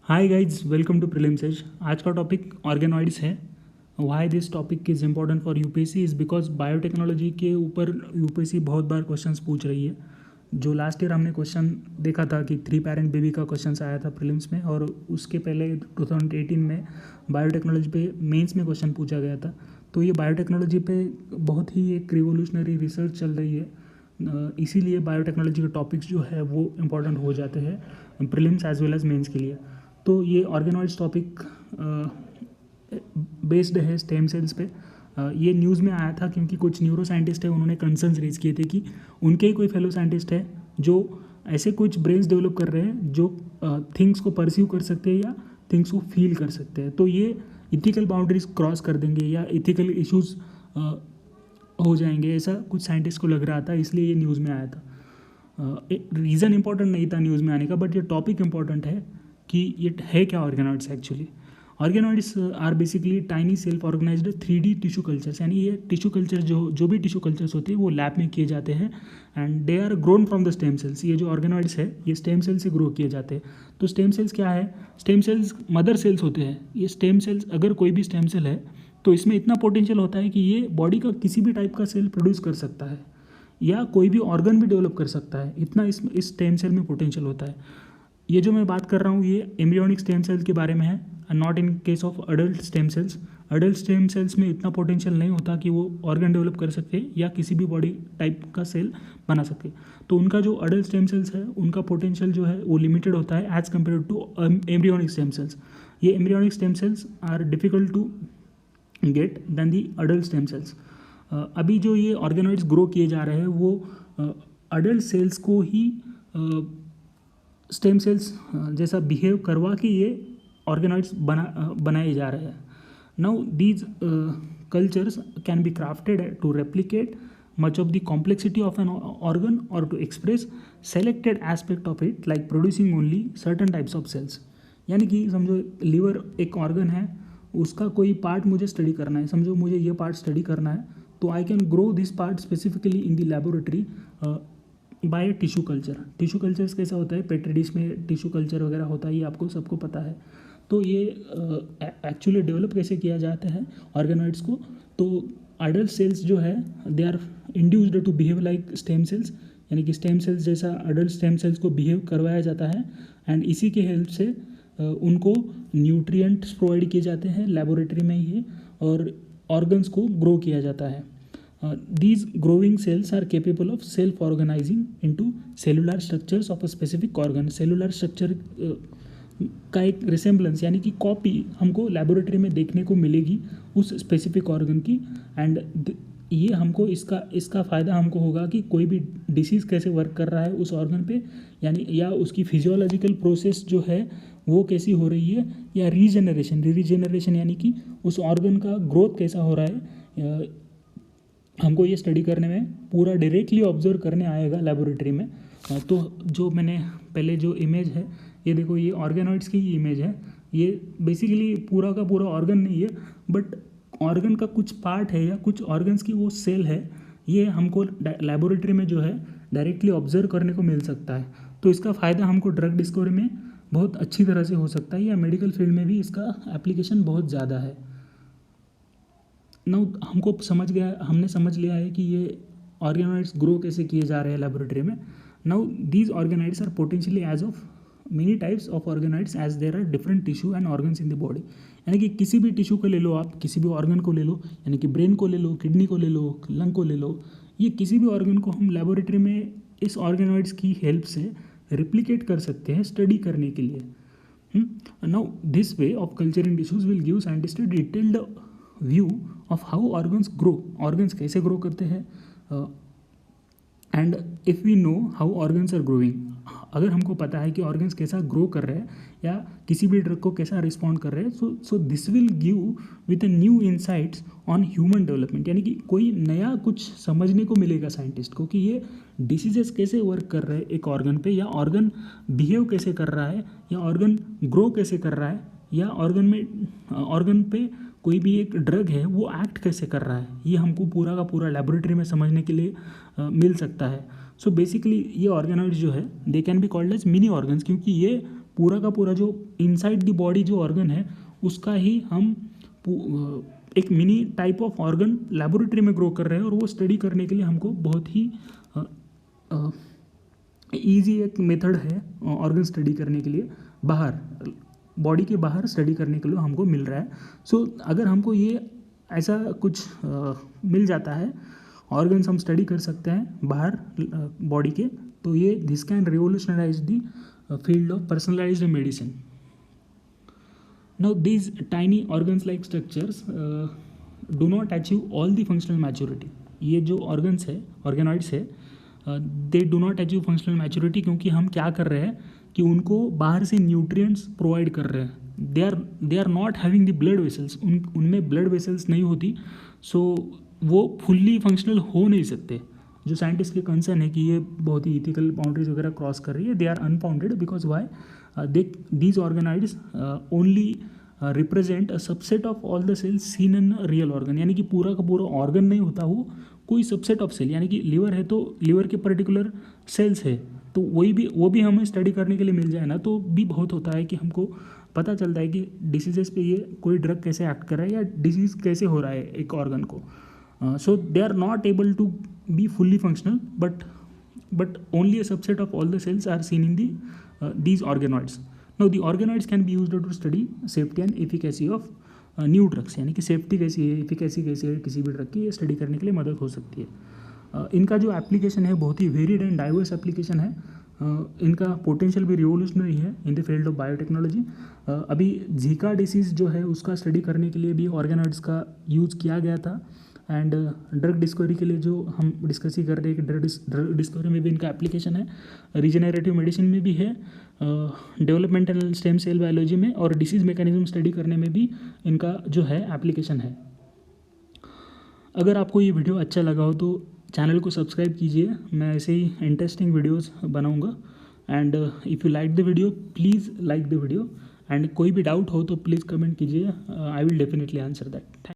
Hi guys, welcome to prelim sage. आज का topic organoids है। Why this topic is important for UPSC is because biotechnology के ऊपर UPSC बहुत बार questions पूछ रही है। जो लास्ट ईयर हमने क्वेश्चन देखा था कि 3 पेरेंट बेबी का क्वेश्चन आया था प्रीलिम्स में, और उसके पहले 2018 में बायोटेक्नोलॉजी पे मेंस में क्वेश्चन पूछा गया था। तो ये बायोटेक्नोलॉजी पे बहुत ही एक रिवोल्यूशनरी रिसर्च चल रही है, इसीलिए बायोटेक्नोलॉजी के टॉपिक्स जो है वो इम्पॉर्टेंट हो जाते हैं prelims as well as mains के लिए। तो ये ऑर्गेनॉइड्स टॉपिक बेस्ड है स्टेम सेल्स पे। ये न्यूज़ में आया था क्योंकि कुछ न्यूरो साइंटिस्ट है, उन्होंने कंसर्न्स रेज किए थे कि उनके ही कोई फेलो साइंटिस्ट है जो ऐसे कुछ ब्रेन्स डेवलप कर रहे हैं जो थिंग्स को परसीव कर सकते हैं या थिंग्स को फील कर सकते हैं। तो ये इथिकल बाउंड्रीज क्रॉस कर देंगे या इथिकल इश्यूज हो जाएंगे, ऐसा कुछ साइंटिस्ट को लग रहा था, इसलिए ये न्यूज़ में आया था। रीज़न इंपॉर्टेंट नहीं था न्यूज़ में आने का, बट ये टॉपिक इंपॉर्टेंट है कि ये है क्या organoids actually. Organoids are basically tiny self organised 3D tissue cultures, यानी ये टिश्यू कल्चर जो भी टिश्यू कल्चर्स होते हैं वो लैब में किए जाते हैं and they are grown from the stem cells. ये जो ऑर्गेनॉइड्स है ये स्टेम सेल से ग्रो किए जाते हैं। तो स्टेम सेल्स क्या है? स्टेम सेल्स मदर सेल्स होते हैं। ये स्टेम सेल्स, अगर कोई भी स्टेम सेल है तो इसमें इतना पोटेंशियल होता है कि ये बॉडी का किसी भी टाइप का सेल प्रोड्यूस कर सकता है या कोई भी ऑर्गन भी डेवलप कर सकता है, इतना इस स्टेम सेल में पोटेंशियल होता है। ये जो मैं बात कर रहा हूँ ये एम्ब्रियोनिक स्टेम सेल के बारे में है, not in case of adult stem sales. Adult stem sales में इतना पोटेंशियल नहीं होता कि वो ऑर्गन डेवलप कर सके या किसी भी बॉडी टाइप का सेल बना सके। तो उनका जो अडल्ट स्टेम सेल्स है उनका पोटेंशियल जो है वो लिमिटेड होता है as compare to embryonic stem cells. ये embryonic stem cells are difficult to get than the adult stem cells. अभी जो ये ऑर्गेनॉइड्स ग्रो किए जा रहे हैं वो अडल्ट सेल्स को ही स्टेम सेल्स जैसा बिहेव करवा के ये ऑर्गेनॉइड्स बनाए जा रहे हैं। Now these cultures can be crafted to replicate much of the complexity of an organ or to express selected aspect of it like producing only certain types of cells। यानी कि समझो लीवर एक organ है, उसका कोई part मुझे study करना है, समझो मुझे ये पार्ट स्टडी करना है, तो I can grow this part specifically in the laboratory by tissue culture. Tissue cultures कैसा होता है? पेट्री डिश में टिश्यू कल्चर वगैरह होता है, ये आपको सबको पता है। तो ये एक्चुअली डेवलप कैसे किया जाता है ऑर्गेनॉइड्स को? तो अडल्ट सेल्स जो है they are induced to behave like stem cells, यानी कि स्टेम सेल्स जैसा अडल्ट स्टेम सेल्स को बिहेव करवाया जाता है एंड इसी के हेल्प से उनको न्यूट्रिएंट्स प्रोवाइड किए जाते हैं लेबोरेटरी में ही, और ऑर्गन्स को ग्रो किया जाता है। These growing cells are capable of self-organizing into cellular structures of a specific organ। Cellular structure का एक रिसेम्बलेंस यानी कि कॉपी हमको लेबोरेटरी में देखने को मिलेगी उस स्पेसिफिक ऑर्गन की। एंड ये हमको इसका फ़ायदा हमको होगा कि कोई भी डिसीज़ कैसे वर्क कर रहा है उस ऑर्गन पे, यानी या उसकी फिजियोलॉजिकल प्रोसेस जो है वो कैसी हो रही है, या रीजनरेशन यानी कि उस ऑर्गन का ग्रोथ कैसा हो रहा है, हमको ये स्टडी करने में पूरा डायरेक्टली ऑब्जर्व करने आएगा लेबोरेटरी में। तो जो मैंने पहले जो इमेज है ये देखो, ये ऑर्गेनॉइड्स की इमेज है। ये बेसिकली पूरा का पूरा ऑर्गन नहीं है, बट ऑर्गन का कुछ पार्ट है या कुछ ऑर्गन्स की वो सेल है, ये हमको लेबोरेटरी में जो है डायरेक्टली ऑब्जर्व करने को मिल सकता है। तो इसका फ़ायदा हमको ड्रग डिस्कवरी में बहुत अच्छी तरह से हो सकता है, या मेडिकल फील्ड में भी इसका एप्लीकेशन बहुत ज़्यादा है। नाउ हमने समझ लिया है कि ये ऑर्गेनॉइड्स ग्रो कैसे किए जा रहे हैं लेबोरेटरी में। Now these organoids are potentially as of many types of organoids as there are different tissue and organs in the body. यानी कि किसी भी टिश्यू को ले लो आप, किसी भी ऑर्गन को ले लो, यानी कि ब्रेन को ले लो, किडनी को ले लो, लंग को ले लो, ये किसी भी ऑर्गन को हम लेबोरेटरी में इस ऑर्गेनॉइड्स की हेल्प से रिप्लिकेट कर सकते हैं स्टडी करने के लिए। Now this way of culturing tissues will give scientist detailed view of how organs grow, organs कैसे ग्रो करते हैं, and if we know how organs are growing, अगर हमको पता है कि ऑर्गन्स कैसा ग्रो कर रहे हैं या किसी भी ड्रग को कैसा रिस्पॉन्ड कर रहे हैं, so this will give with a new insights on human development. यानी कि कोई नया कुछ समझने को मिलेगा साइंटिस्ट को कि ये डिसीजेस कैसे वर्क कर रहे हैं एक ऑर्गन पे, या ऑर्गन बिहेव कैसे कर रहा है, या ऑर्गन ग्रो कैसे कर रहा है, या ऑर्गन पे कोई भी एक ड्रग है वो एक्ट कैसे कर रहा है। ये हमको पूरा का पूरा लेबोरेटरी में समझने के लिए मिल सकता है। सो बेसिकली ये ऑर्गेनॉइड्स जो है they can be called as mini organs, क्योंकि ये पूरा का पूरा जो इनसाइड द बॉडी जो ऑर्गन है उसका ही हम एक mini type of organ laboratory में ग्रो कर रहे हैं, और वो स्टडी करने के लिए हमको बहुत ही ईजी एक मेथड है ऑर्गन स्टडी करने के लिए, बाहर बॉडी के बाहर स्टडी करने के लिए हमको मिल रहा है. सो अगर हमको ये ऐसा कुछ मिल जाता है, ऑर्गन्स हम स्टडी कर सकते हैं बाहर बॉडी के, तो ये this can revolutionize the field of personalized medicine. Now these tiny organs like structures do not achieve all the functional maturity. ये जो organs है, organoids है, they do not achieve functional maturity क्योंकि हम क्या कर रहे हैं कि उनको बाहर से nutrients provide कर रहे हैं. they are not having the blood vessels. उनमें blood vessels नहीं होती, so वो fully functional हो नहीं सकते. जो साइंटिस्ट के कंसर्न है कि ये बहुत ही इथिकल बाउंड्रीज वगैरह क्रॉस कर रही है, they are unfounded because why these organoids only represent a subset of all the cells seen in real organ. यानी कि पूरा का पूरा ऑर्गन नहीं होता, वो कोई सबसेट ऑफ सेल, यानी कि लीवर है तो लीवर के पर्टिकुलर सेल्स है, तो वो भी हमें स्टडी करने के लिए मिल जाए ना, तो भी बहुत होता है कि हमको पता चलता है कि डिसीजेस पे ये कोई ड्रग कैसे एक्ट कर रहा है या डिसीज़ कैसे हो रहा है एक ऑर्गन को. So they are not able to be fully functional, but only a subset of all the cells are seen in these organoids. Now the organoids can be used to study safety and efficacy of new drugs. यानी कि safety कैसी है, efficacy कैसी है किसी भी drug की, ये स्टडी करने के लिए मदद हो सकती है. इनका जो एप्लीकेशन है बहुत ही वेरिड एंड डाइवर्स एप्लीकेशन है. इनका पोटेंशियल भी रिवोल्यूशनरी है in the field of biotechnology. अभी जीका डिसीज़ जो है उसका स्टडी करने के लिए भी ऑर्गेनॉइड्स का यूज़ किया गया था. एंड ड्रग डिस्कवरी के लिए जो हम डिस्कस ही कर रहे हैं कि ड्रग डिस्कवरी में भी इनका एप्लीकेशन है, रीजनरेटिव मेडिसिन में भी है, डेवलपमेंटल स्टेम सेल बायोलॉजी में, और डिसीज़ मैकेनिज्म स्टडी करने में भी इनका जो है एप्लीकेशन है. अगर आपको ये वीडियो अच्छा लगा हो तो चैनल को सब्सक्राइब कीजिए, मैं ऐसे ही इंटरेस्टिंग वीडियोस बनाऊंगा. And if you like the video please like the video, and कोई भी डाउट हो तो प्लीज़ कमेंट कीजिए, I will definitely answer that.